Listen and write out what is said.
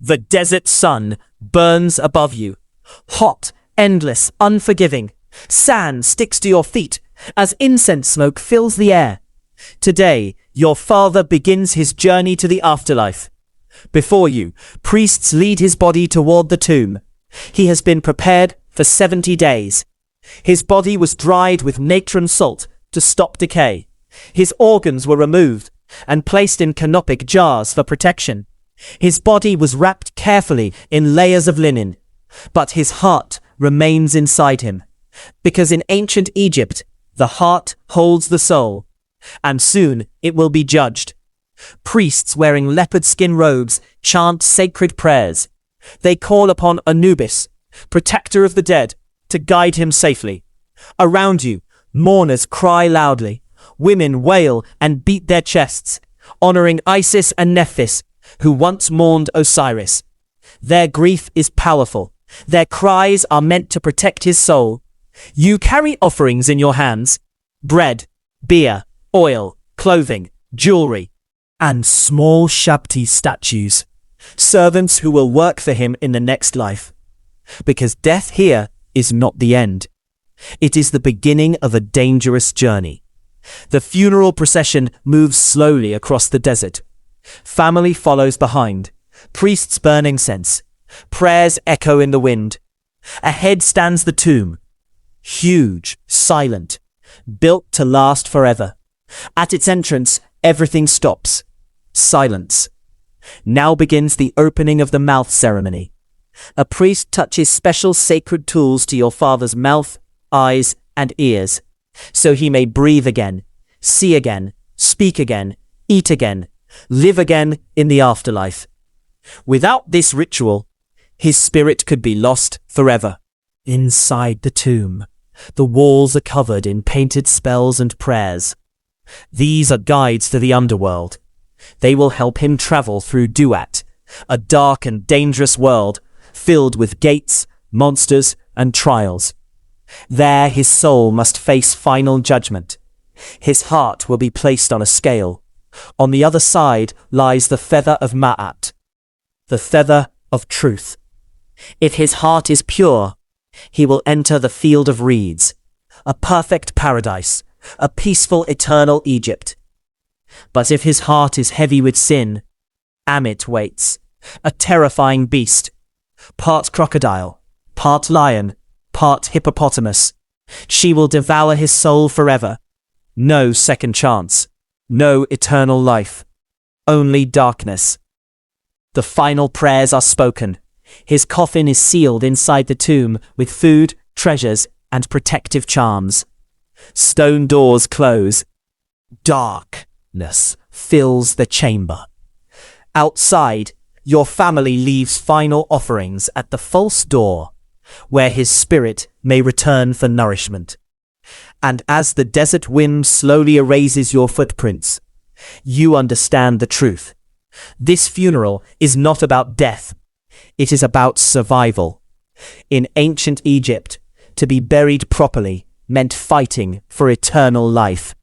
The desert sun burns above you. Hot, endless, unforgiving. Sand sticks to your feet as incense smoke fills the air. Today, your father begins his journey to the afterlife. Before you, priests lead his body toward the tomb. He has been prepared for 70 days. His body was dried with natron salt to stop decay. His organs were removed and placed in canopic jars for protection. His body was wrapped carefully in layers of linen, but his heart remains inside him, because in ancient Egypt, the heart holds the soul, and soon it will be judged. Priests wearing leopard skin robes chant sacred prayers. They call upon Anubis, protector of the dead, to guide him safely. Around you, mourners cry loudly. Women wail and beat their chests, honoring Isis and Nephthys, who once mourned Osiris. Their grief is powerful. Their cries are meant to protect his soul. You carry offerings in your hands: bread, beer, oil, clothing, jewelry, and small Shabti statues, servants who will work for him in the next life. Because death here is not the end. It is the beginning of a dangerous journey. The funeral procession moves slowly across the desert. Family follows behind. Priests burn incense. Prayers echo in the wind. Ahead stands the tomb. Huge, silent, built to last forever. At its entrance, everything stops. Silence. Now begins the opening of the mouth ceremony. A priest touches special sacred tools to your father's mouth, eyes, and ears, so he may breathe again, see again, speak again, eat again, live again in the afterlife. Without this ritual, his spirit could be lost forever. Inside the tomb, the walls are covered in painted spells and prayers. These are guides to the underworld. They will help him travel through Duat, a dark and dangerous world filled with gates, monsters, and trials. There his soul must face final judgment. His heart will be placed on a scale. On the other side lies the feather of Ma'at, the feather of truth. If his heart is pure, he will enter the field of reeds, a perfect paradise, a peaceful eternal Egypt. But if his heart is heavy with sin, Ammit waits, a terrifying beast, part crocodile, part lion, part hippopotamus. She will devour his soul forever. No second chance, no eternal life, only darkness. The final prayers are spoken. His coffin is sealed inside the tomb with food, treasures, and protective charms. Stone doors close. Darkness fills the chamber. Outside, your family leaves final offerings at the false door, where his spirit may return for nourishment. And as the desert wind slowly erases your footprints, you understand the truth. This funeral is not about death. It is about survival. In ancient Egypt, to be buried properly meant fighting for eternal life.